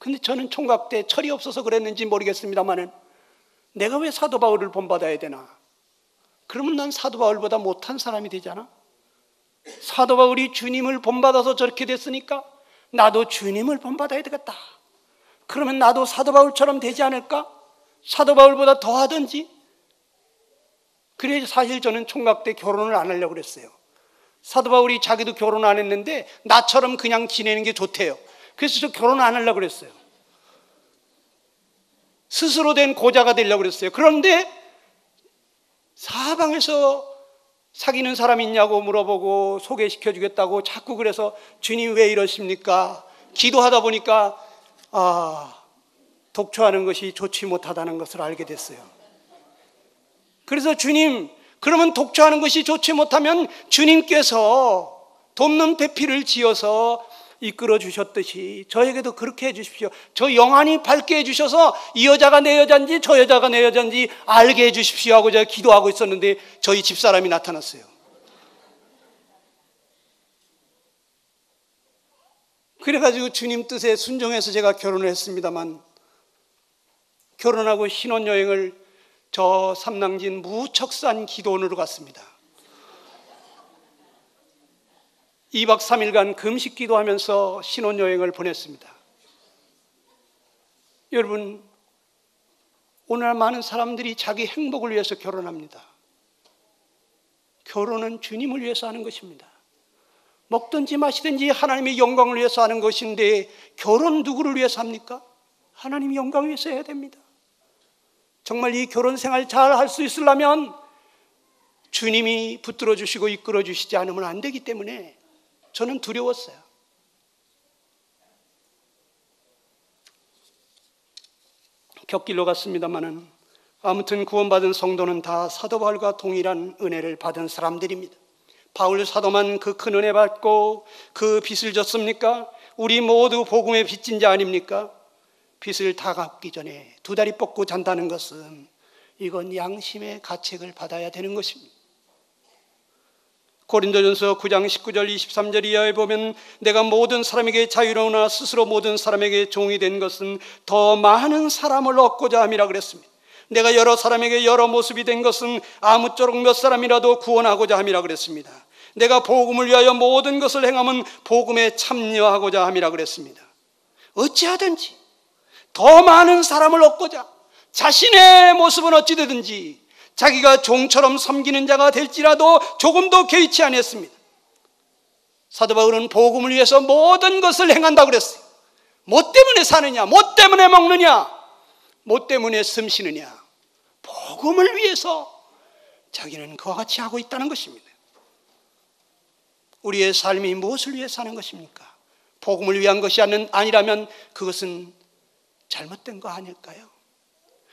근데 저는 총각 때 철이 없어서 그랬는지 모르겠습니다만은 내가 왜 사도 바울을 본받아야 되나? 그러면 난 사도 바울보다 못한 사람이 되잖아. 사도 바울이 주님을 본받아서 저렇게 됐으니까 나도 주님을 본받아야 되겠다. 그러면 나도 사도 바울처럼 되지 않을까? 사도 바울보다 더 하든지. 그래서 사실 저는 총각 때 결혼을 안 하려고 그랬어요. 사도 바울이 자기도 결혼 안 했는데 나처럼 그냥 지내는 게 좋대요. 그래서 저 결혼 안 하려고 그랬어요. 스스로 된 고자가 되려고 그랬어요. 그런데 사방에서 사귀는 사람 있냐고 물어보고 소개시켜주겠다고 자꾸 그래서 주님 왜 이러십니까? 기도하다 보니까 독초하는 것이 좋지 못하다는 것을 알게 됐어요. 그래서 주님, 그러면 독초하는 것이 좋지 못하면 주님께서 돕는 배필을 지어서 이끌어 주셨듯이 저에게도 그렇게 해주십시오. 저 영안이 밝게 해주셔서 이 여자가 내 여자인지 저 여자가 내 여자인지 알게 해주십시오 하고 제가 기도하고 있었는데 저희 집사람이 나타났어요. 그래가지고 주님 뜻에 순종해서 제가 결혼을 했습니다만, 결혼하고 신혼여행을 저 삼랑진 무척산 기도원으로 갔습니다. 2박 3일간 금식 기도하면서 신혼여행을 보냈습니다. 여러분, 오늘 많은 사람들이 자기 행복을 위해서 결혼합니다. 결혼은 주님을 위해서 하는 것입니다. 먹든지 마시든지 하나님의 영광을 위해서 하는 것인데 결혼 누구를 위해서 합니까? 하나님의 영광을 위해서 해야 됩니다. 정말 이 결혼 생활 잘 할 수 있으려면 주님이 붙들어 주시고 이끌어 주시지 않으면 안 되기 때문에 저는 두려웠어요. 곁길로 갔습니다마는 아무튼 구원받은 성도는 다 사도 바울과 동일한 은혜를 받은 사람들입니다. 바울 사도만 그 큰 은혜 받고 그 빚을 졌습니까? 우리 모두 복음의 빚진 자 아닙니까? 빚을 다 갚기 전에 두 다리 뻗고 잔다는 것은 이건 양심의 가책을 받아야 되는 것입니다. 고린도전서 9장 19절 23절 이하에 보면 내가 모든 사람에게 자유로우나 스스로 모든 사람에게 종이 된 것은 더 많은 사람을 얻고자 함이라 그랬습니다. 내가 여러 사람에게 여러 모습이 된 것은 아무쪼록 몇 사람이라도 구원하고자 함이라 그랬습니다. 내가 복음을 위하여 모든 것을 행하면 복음에 참여하고자 함이라 그랬습니다. 어찌하든지 더 많은 사람을 얻고자 자신의 모습은 어찌 되든지 자기가 종처럼 섬기는 자가 될지라도 조금도 개의치 않았습니다. 사도 바울은 복음을 위해서 모든 것을 행한다고 그랬어요. 뭐 때문에 사느냐? 뭐 때문에 먹느냐? 뭐 때문에 숨 쉬느냐? 복음을 위해서 자기는 그와 같이 하고 있다는 것입니다. 우리의 삶이 무엇을 위해 사는 것입니까? 복음을 위한 것이 아니라면 그것은 잘못된 거 아닐까요?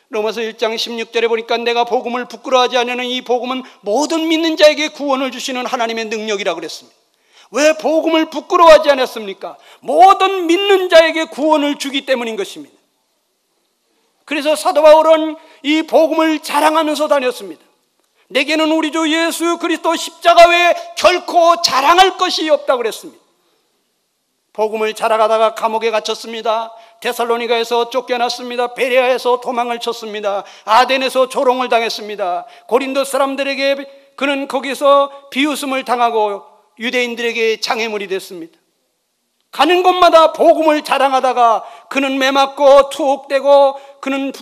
로마서 1장 16절에 보니까 내가 복음을 부끄러워하지 않으면 이 복음은 모든 믿는 자에게 구원을 주시는 하나님의 능력이라고 그랬습니다. 왜 복음을 부끄러워하지 않았습니까? 모든 믿는 자에게 구원을 주기 때문인 것입니다. 그래서 사도 바울은 이 복음을 자랑하면서 다녔습니다. 내게는 우리 주 예수 그리스도 십자가 외에 결코 자랑할 것이 없다고 그랬습니다. 복음을 자랑하다가 감옥에 갇혔습니다. 데살로니가에서 쫓겨났습니다. 베레아에서 도망을 쳤습니다. 아덴에서 조롱을 당했습니다. 고린도 사람들에게 그는 거기서 비웃음을 당하고 유대인들에게 장애물이 됐습니다. 가는 곳마다 복음을 자랑하다가 그는 매맞고 투옥되고 그는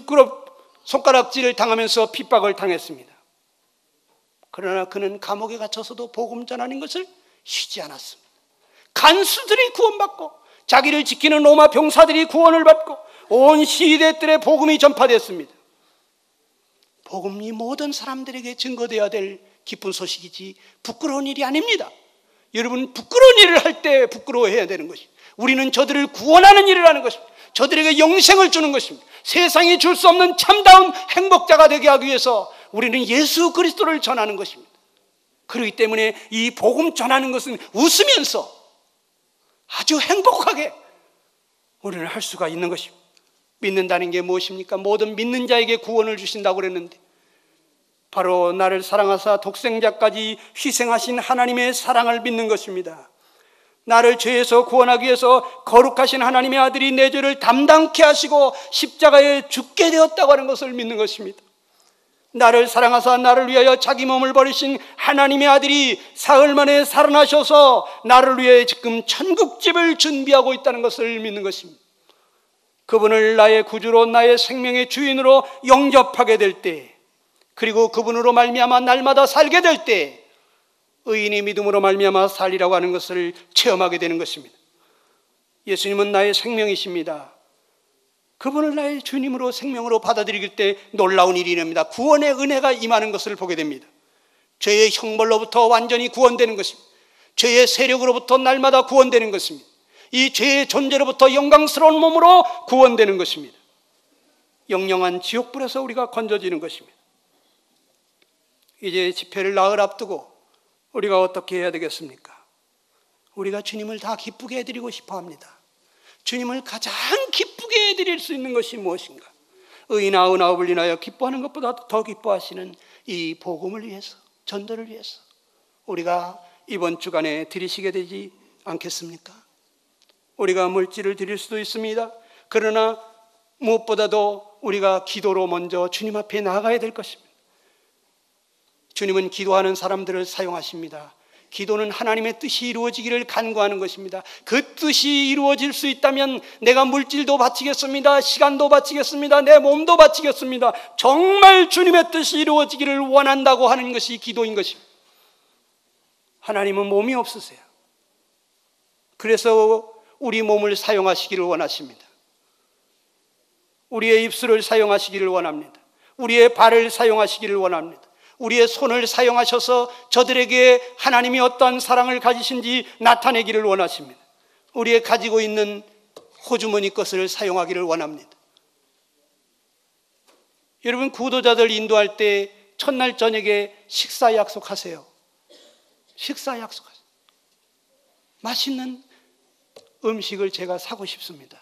손가락질을 당하면서 핍박을 당했습니다. 그러나 그는 감옥에 갇혀서도 복음 전하는 것을 쉬지 않았습니다. 간수들이 구원받고 자기를 지키는 로마 병사들이 구원을 받고 온 시대들의 복음이 전파됐습니다. 복음이 모든 사람들에게 증거되어야 될 기쁜 소식이지 부끄러운 일이 아닙니다. 여러분, 부끄러운 일을 할 때 부끄러워해야 되는 것입니다. 우리는 저들을 구원하는 일을 하는 것입니다. 저들에게 영생을 주는 것입니다. 세상이 줄 수 없는 참다운 행복자가 되게 하기 위해서 우리는 예수 그리스도를 전하는 것입니다. 그렇기 때문에 이 복음 전하는 것은 웃으면서 아주 행복하게 우리는 할 수가 있는 것입니다. 믿는다는 게 무엇입니까? 모든 믿는 자에게 구원을 주신다고 그랬는데 바로 나를 사랑하사 독생자까지 희생하신 하나님의 사랑을 믿는 것입니다. 나를 죄에서 구원하기 위해서 거룩하신 하나님의 아들이 내 죄를 담당케 하시고 십자가에 죽게 되었다고 하는 것을 믿는 것입니다. 나를 사랑하사 나를 위하여 자기 몸을 버리신 하나님의 아들이 사흘 만에 살아나셔서 나를 위해 지금 천국집을 준비하고 있다는 것을 믿는 것입니다. 그분을 나의 구주로 나의 생명의 주인으로 영접하게 될 때, 그리고 그분으로 말미암아 날마다 살게 될 때 의인이 믿음으로 말미암아 살리라고 하는 것을 체험하게 되는 것입니다. 예수님은 나의 생명이십니다. 그분을 나의 주님으로 생명으로 받아들일 때 놀라운 일이 일어납니다. 구원의 은혜가 임하는 것을 보게 됩니다. 죄의 형벌로부터 완전히 구원되는 것입니다. 죄의 세력으로부터 날마다 구원되는 것입니다. 이 죄의 존재로부터 영광스러운 몸으로 구원되는 것입니다. 영영한 지옥불에서 우리가 건져지는 것입니다. 이제 집회를 나흘 앞두고 우리가 어떻게 해야 되겠습니까? 우리가 주님을 다 기쁘게 해드리고 싶어 합니다. 주님을 가장 기쁘게 해드릴 수 있는 것이 무엇인가? 의인아 은아업을 인하여 기뻐하는 것보다 더 기뻐하시는 이 복음을 위해서, 전도를 위해서 우리가 이번 주간에 드리시게 되지 않겠습니까? 우리가 물질을 드릴 수도 있습니다. 그러나 무엇보다도 우리가 기도로 먼저 주님 앞에 나아가야 될 것입니다. 주님은 기도하는 사람들을 사용하십니다. 기도는 하나님의 뜻이 이루어지기를 간구하는 것입니다. 그 뜻이 이루어질 수 있다면 내가 물질도 바치겠습니다. 시간도 바치겠습니다. 내 몸도 바치겠습니다. 정말 주님의 뜻이 이루어지기를 원한다고 하는 것이 기도인 것입니다. 하나님은 몸이 없으세요. 그래서 우리 몸을 사용하시기를 원하십니다. 우리의 입술을 사용하시기를 원합니다. 우리의 발을 사용하시기를 원합니다. 우리의 손을 사용하셔서 저들에게 하나님이 어떠한 사랑을 가지신지 나타내기를 원하십니다. 우리의 가지고 있는 호주머니 것을 사용하기를 원합니다. 여러분, 구도자들 인도할 때 첫날 저녁에 식사 약속하세요. 식사 약속하세요. 맛있는 음식을 제가 사고 싶습니다.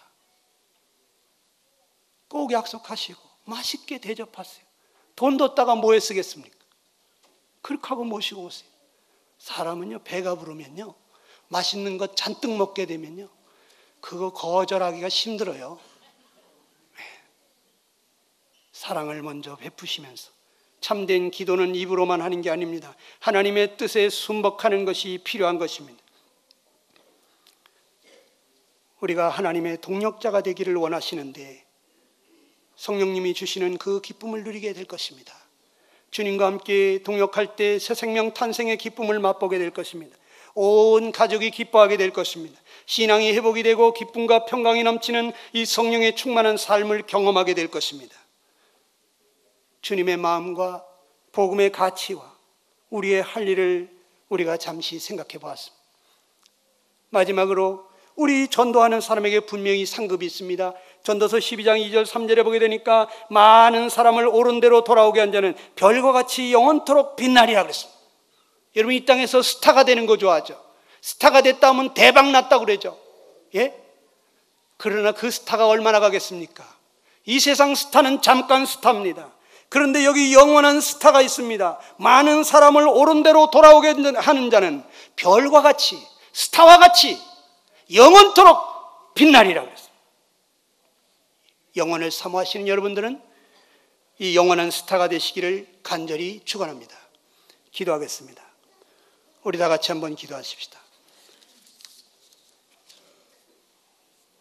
꼭 약속하시고 맛있게 대접하세요. 돈 뒀다가 뭐에 쓰겠습니까? 그렇게 하고 모시고 오세요. 사람은요, 배가 부르면요, 맛있는 것 잔뜩 먹게 되면요, 그거 거절하기가 힘들어요. 사랑을 먼저 베푸시면서, 참된 기도는 입으로만 하는 게 아닙니다. 하나님의 뜻에 순복하는 것이 필요한 것입니다. 우리가 하나님의 동력자가 되기를 원하시는데 성령님이 주시는 그 기쁨을 누리게 될 것입니다. 주님과 함께 동역할 때 새 생명 탄생의 기쁨을 맛보게 될 것입니다. 온 가족이 기뻐하게 될 것입니다. 신앙이 회복이 되고 기쁨과 평강이 넘치는 이 성령의 충만한 삶을 경험하게 될 것입니다. 주님의 마음과 복음의 가치와 우리의 할 일을 우리가 잠시 생각해 보았습니다. 마지막으로 우리 전도하는 사람에게 분명히 상급이 있습니다. 전도서 12장 2절 3절에 보게 되니까 많은 사람을 옳은 대로 돌아오게 한 자는 별과 같이 영원토록 빛나리라 그랬습니다. 여러분, 이 땅에서 스타가 되는 거 좋아하죠. 스타가 됐다 하면 대박 났다고 그러죠. 예? 그러나 그 스타가 얼마나 가겠습니까? 이 세상 스타는 잠깐 스타입니다. 그런데 여기 영원한 스타가 있습니다. 많은 사람을 옳은 대로 돌아오게 하는 자는 별과 같이, 스타와 같이 영원토록 빛나리라 그랬어요. 영원을 사모하시는 여러분들은 이 영원한 스타가 되시기를 간절히 축원합니다. 기도하겠습니다. 우리 다 같이 한번 기도하십시다.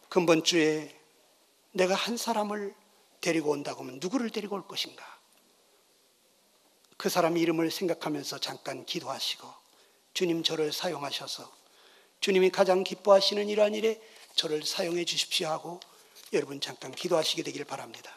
근본주에 내가 한 사람을 데리고 온다고 하면 누구를 데리고 올 것인가? 그 사람 이름을 생각하면서 잠깐 기도하시고, 주님 저를 사용하셔서 주님이 가장 기뻐하시는 이러한 일에 저를 사용해 주십시오 하고 여러분 잠깐 기도하시게 되길 바랍니다.